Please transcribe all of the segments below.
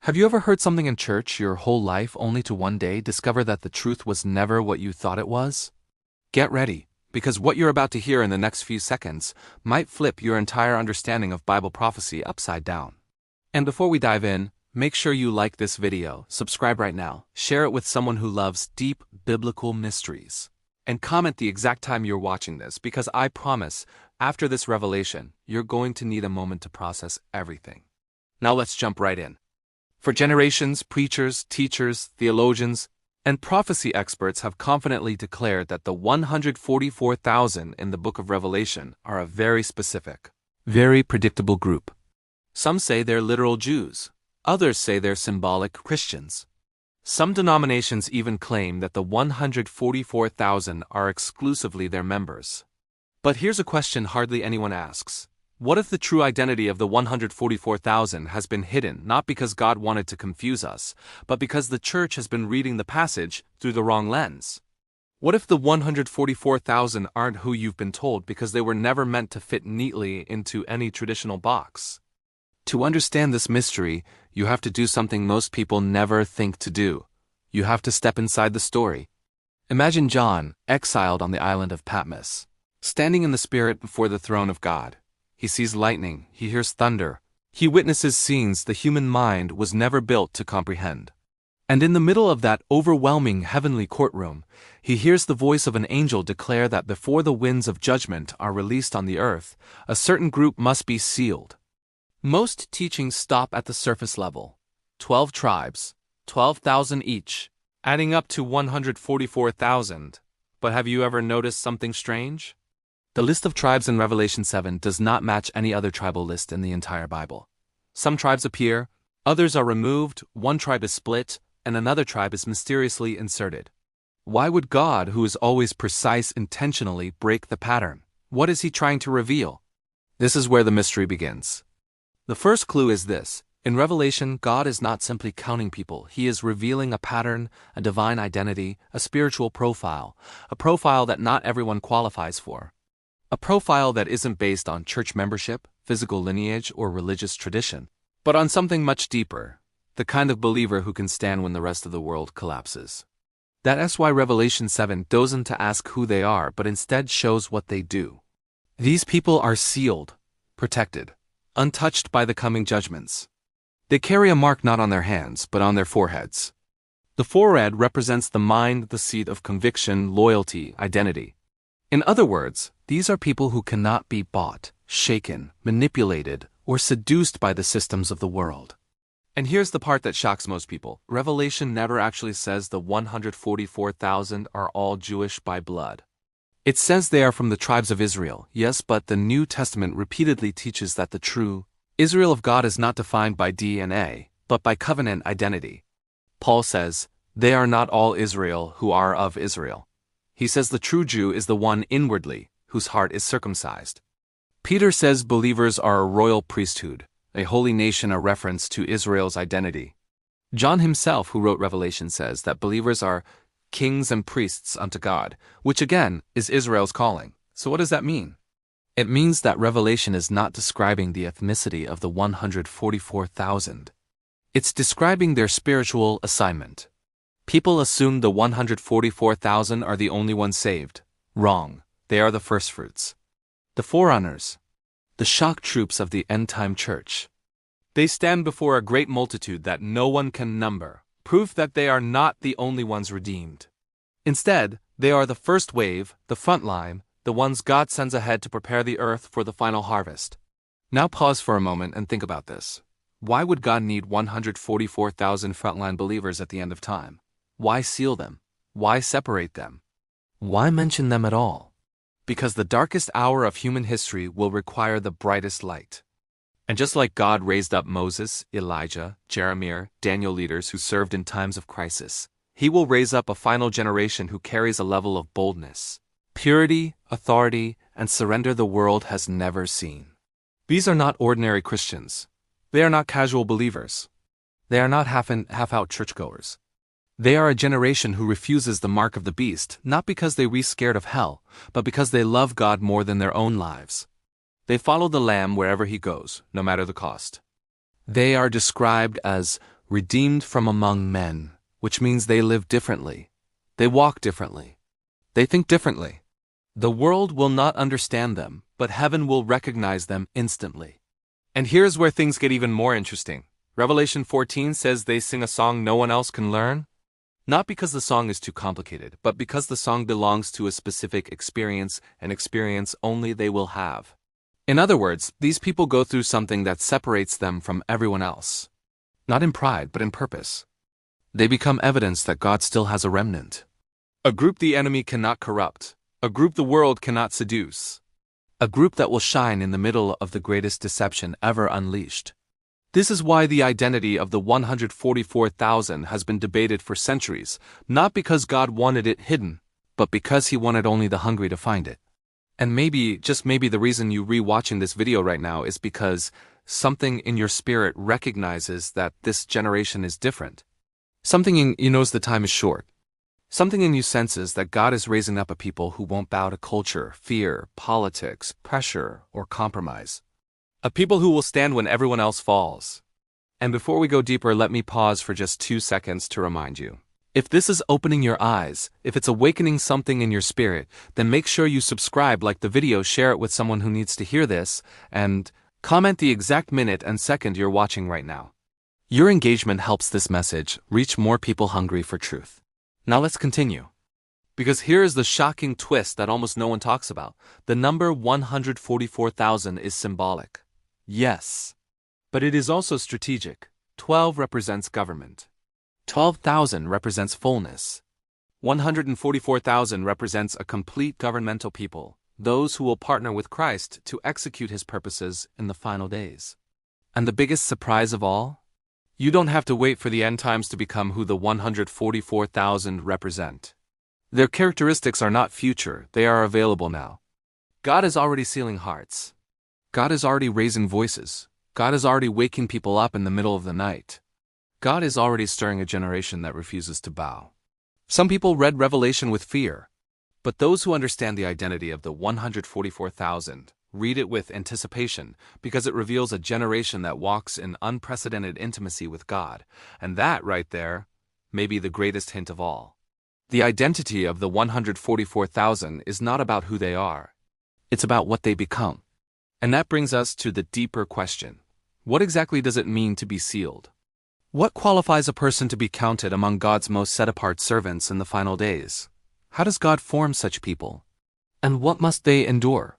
Have you ever heard something in church your whole life only to one day discover that the truth was never what you thought it was? Get ready, because what you're about to hear in the next few seconds might flip your entire understanding of Bible prophecy upside down. And before we dive in, make sure you like this video, subscribe right now, share it with someone who loves deep biblical mysteries, and comment the exact time you're watching this, because I promise, after this revelation, you're going to need a moment to process everything. Now let's jump right in. For generations, preachers, teachers, theologians, and prophecy experts have confidently declared that the 144,000 in the book of Revelation are a very specific, very predictable group. Some say they're literal Jews. Others say they're symbolic Christians. Some denominations even claim that the 144,000 are exclusively their members. But here's a question hardly anyone asks. What if the true identity of the 144,000 has been hidden not because God wanted to confuse us, but because the church has been reading the passage through the wrong lens? What if the 144,000 aren't who you've been told because they were never meant to fit neatly into any traditional box? To understand this mystery, you have to do something most people never think to do. You have to step inside the story. Imagine John, exiled on the island of Patmos, standing in the Spirit before the throne of God. He sees lightning, he hears thunder, he witnesses scenes the human mind was never built to comprehend. And in the middle of that overwhelming heavenly courtroom, he hears the voice of an angel declare that before the winds of judgment are released on the earth, a certain group must be sealed. Most teachings stop at the surface level. 12 tribes, 12,000 each, adding up to 144,000. But have you ever noticed something strange? The list of tribes in Revelation 7 does not match any other tribal list in the entire Bible. Some tribes appear, others are removed, one tribe is split, and another tribe is mysteriously inserted. Why would God, who is always precise intentionally, break the pattern? What is he trying to reveal? This is where the mystery begins. The first clue is this. In Revelation, God is not simply counting people. He is revealing a pattern, a divine identity, a spiritual profile, a profile that not everyone qualifies for. A profile that isn't based on church membership, physical lineage, or religious tradition, but on something much deeper, the kind of believer who can stand when the rest of the world collapses. That's why Revelation 7 doesn't ask who they are, but instead shows what they do. These people are sealed, protected, untouched by the coming judgments. They carry a mark not on their hands, but on their foreheads. The forehead represents the mind, the seat of conviction, loyalty, identity. In other words, these are people who cannot be bought, shaken, manipulated, or seduced by the systems of the world. And here's the part that shocks most people. Revelation never actually says the 144,000 are all Jewish by blood. It says they are from the tribes of Israel, yes, but the New Testament repeatedly teaches that the true Israel of God is not defined by DNA, but by covenant identity. Paul says, "They are not all Israel who are of Israel." He says the true Jew is the one inwardly, whose heart is circumcised. Peter says believers are a royal priesthood, a holy nation, a reference to Israel's identity. John himself, who wrote Revelation, says that believers are kings and priests unto God, which again is Israel's calling. So what does that mean? It means that Revelation is not describing the ethnicity of the 144,000. It's describing their spiritual assignment. People assume the 144,000 are the only ones saved. Wrong. They are the firstfruits, the forerunners, the shock troops of the end-time church. They stand before a great multitude that no one can number, proof that they are not the only ones redeemed. Instead, they are the first wave, the front line, the ones God sends ahead to prepare the earth for the final harvest. Now pause for a moment and think about this. Why would God need 144,000 frontline believers at the end of time? Why seal them? Why separate them? Why mention them at all? Because the darkest hour of human history will require the brightest light. And just like God raised up Moses, Elijah, Jeremiah, Daniel, leaders who served in times of crisis, he will raise up a final generation who carries a level of boldness, purity, authority, and surrender the world has never seen. These are not ordinary Christians. They are not casual believers. They are not half-in, half-out churchgoers. They are a generation who refuses the mark of the beast, not because they are scared of hell, but because they love God more than their own lives. They follow the Lamb wherever he goes, no matter the cost. They are described as redeemed from among men, which means they live differently. They walk differently. They think differently. The world will not understand them, but heaven will recognize them instantly. And here's where things get even more interesting. Revelation 14 says they sing a song no one else can learn. Not because the song is too complicated, but because the song belongs to a specific experience, an experience only they will have. In other words, these people go through something that separates them from everyone else. Not in pride, but in purpose. They become evidence that God still has a remnant. A group the enemy cannot corrupt. A group the world cannot seduce. A group that will shine in the middle of the greatest deception ever unleashed. This is why the identity of the 144,000 has been debated for centuries, not because God wanted it hidden, but because He wanted only the hungry to find it. And maybe, just maybe, the reason you're rewatching this video right now is because something in your spirit recognizes that this generation is different. Something in you knows the time is short. Something in you senses that God is raising up a people who won't bow to culture, fear, politics, pressure, or compromise. A people who will stand when everyone else falls. And before we go deeper, let me pause for just 2 seconds to remind you. If this is opening your eyes, if it's awakening something in your spirit, then make sure you subscribe, like the video, share it with someone who needs to hear this, and comment the exact minute and second you're watching right now. Your engagement helps this message reach more people hungry for truth. Now let's continue. Because here is the shocking twist that almost no one talks about. The number 144,000 is symbolic. Yes. But it is also strategic. 12 represents government. 12,000 represents fullness. 144,000 represents a complete governmental people, those who will partner with Christ to execute His purposes in the final days. And the biggest surprise of all? You don't have to wait for the end times to become who the 144,000 represent. Their characteristics are not future, they are available now. God is already sealing hearts. God is already raising voices. God is already waking people up in the middle of the night. God is already stirring a generation that refuses to bow. Some people read Revelation with fear, but those who understand the identity of the 144,000 read it with anticipation, because it reveals a generation that walks in unprecedented intimacy with God, and that right there may be the greatest hint of all. The identity of the 144,000 is not about who they are. It's about what they become. And that brings us to the deeper question. What exactly does it mean to be sealed? What qualifies a person to be counted among God's most set-apart servants in the final days? How does God form such people? And what must they endure?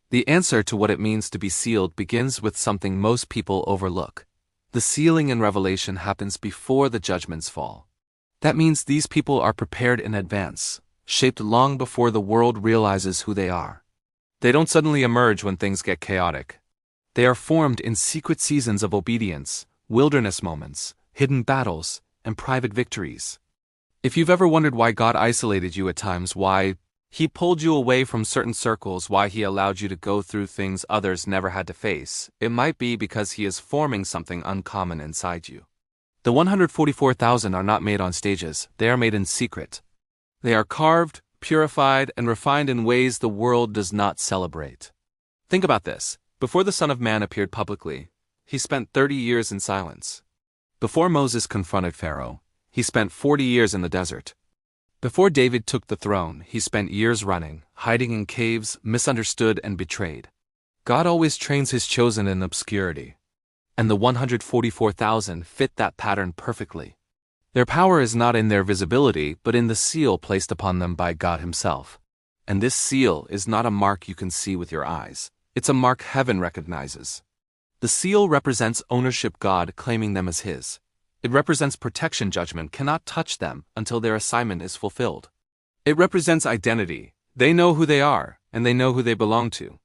The answer to what it means to be sealed begins with something most people overlook. The sealing in Revelation happens before the judgments fall. That means these people are prepared in advance, shaped long before the world realizes who they are. They don't suddenly emerge when things get chaotic. They are formed in secret seasons of obedience, wilderness moments, hidden battles, and private victories. If you've ever wondered why God isolated you at times, why He pulled you away from certain circles, why He allowed you to go through things others never had to face, it might be because He is forming something uncommon inside you. The 144,000 are not made on stages, they are made in secret. They are carved, purified, and refined in ways the world does not celebrate. Think about this. Before the Son of Man appeared publicly, He spent 30 years in silence. Before Moses confronted Pharaoh, He spent 40 years in the desert. Before David took the throne, he spent years running, hiding in caves, misunderstood and betrayed. God always trains His chosen in obscurity. And the 144,000 fit that pattern perfectly. Their power is not in their visibility, but in the seal placed upon them by God Himself. And this seal is not a mark you can see with your eyes. It's a mark heaven recognizes. The seal represents ownership, God claiming them as His. It represents protection, judgment cannot touch them until their assignment is fulfilled. It represents identity. They know who they are, and they know who they belong to.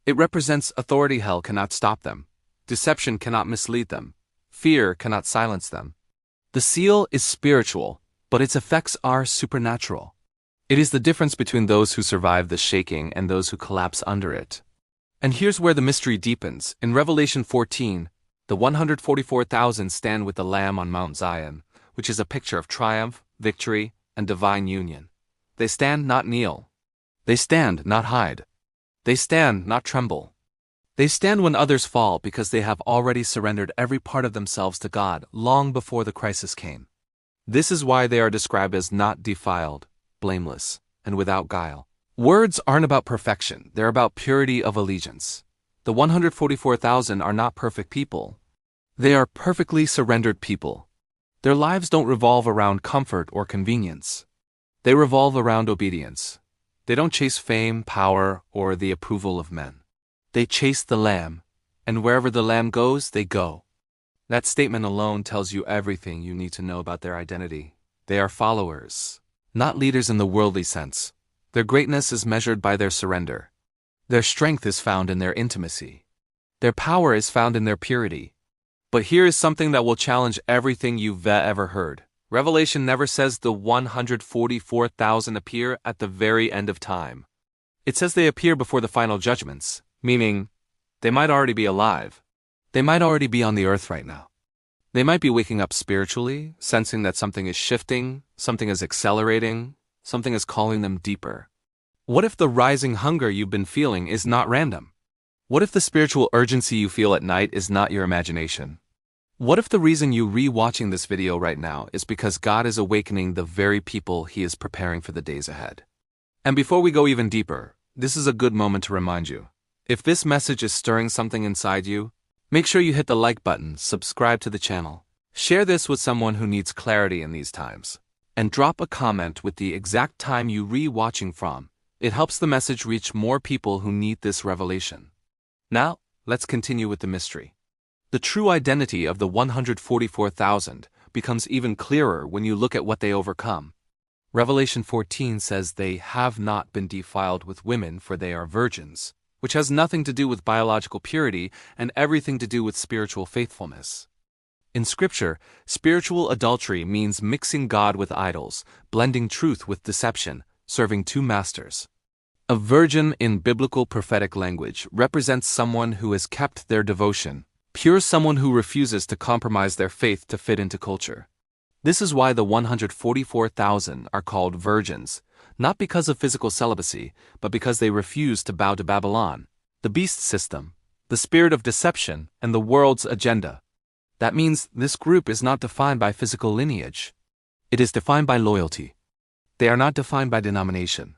It represents authority. Hell cannot stop them. Deception cannot mislead them. Fear cannot silence them. The seal is spiritual, but its effects are supernatural. It is the difference between those who survive the shaking and those who collapse under it. And here's where the mystery deepens. In Revelation 14, the 144,000 stand with the Lamb on Mount Zion, which is a picture of triumph, victory, and divine union. They stand, not kneel. They stand, not hide. They stand, not tremble. They stand when others fall because they have already surrendered every part of themselves to God long before the crisis came. This is why they are described as not defiled, blameless, and without guile. Words aren't about perfection, they're about purity of allegiance. The 144,000 are not perfect people. They are perfectly surrendered people. Their lives don't revolve around comfort or convenience. They revolve around obedience. They don't chase fame, power, or the approval of men. They chase the Lamb, and wherever the Lamb goes, they go. That statement alone tells you everything you need to know about their identity. They are followers, not leaders in the worldly sense. Their greatness is measured by their surrender. Their strength is found in their intimacy. Their power is found in their purity. But here is something that will challenge everything you've ever heard. Revelation never says the 144,000 appear at the very end of time. It says they appear before the final judgments, meaning they might already be alive. They might already be on the earth right now. They might be waking up spiritually, sensing that something is shifting, something is accelerating, something is calling them deeper. What if the rising hunger you've been feeling is not random? What if the spiritual urgency you feel at night is not your imagination? What if the reason you're re-watching this video right now is because God is awakening the very people He is preparing for the days ahead? And before we go even deeper, this is a good moment to remind you. If this message is stirring something inside you, make sure you hit the like button, subscribe to the channel, share this with someone who needs clarity in these times, and drop a comment with the exact time you re-watching from. It helps the message reach more people who need this revelation. Now, let's continue with the mystery. The true identity of the 144,000 becomes even clearer when you look at what they overcome. Revelation 14 says they have not been defiled with women, for they are virgins, which has nothing to do with biological purity and everything to do with spiritual faithfulness. In Scripture, spiritual adultery means mixing God with idols, blending truth with deception, serving two masters. A virgin in biblical prophetic language represents someone who has kept their devotion, pure, someone who refuses to compromise their faith to fit into culture. This is why the 144,000 are called virgins, not because of physical celibacy, but because they refuse to bow to Babylon, the beast system, the spirit of deception, and the world's agenda. That means this group is not defined by physical lineage. It is defined by loyalty. They are not defined by denomination.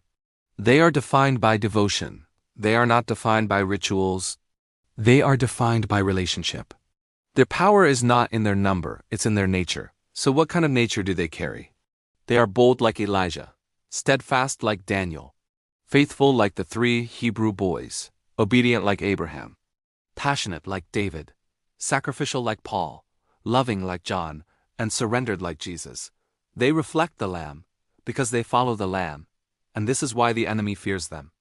They are defined by devotion. They are not defined by rituals. They are defined by relationship. Their power is not in their number, it's in their nature. So what kind of nature do they carry? They are bold like Elijah, steadfast like Daniel, faithful like the 3 Hebrew boys, obedient like Abraham, passionate like David, sacrificial like Paul, loving like John, and surrendered like Jesus. They reflect the Lamb because they follow the Lamb, and this is why the enemy fears them.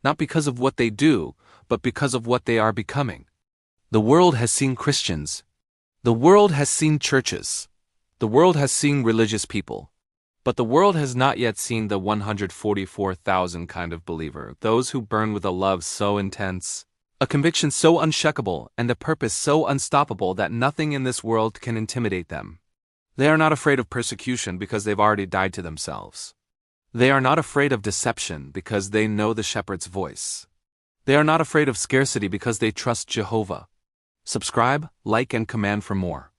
Not because of what they do, but because of what they are becoming. The world has seen Christians. The world has seen churches. The world has seen religious people. But the world has not yet seen the 144,000 kind of believer, those who burn with a love so intense, a conviction so unshakable, and a purpose so unstoppable that nothing in this world can intimidate them. They are not afraid of persecution because they've already died to themselves. They are not afraid of deception because they know the shepherd's voice. They are not afraid of scarcity because they trust Jehovah. Subscribe, like, and comment for more.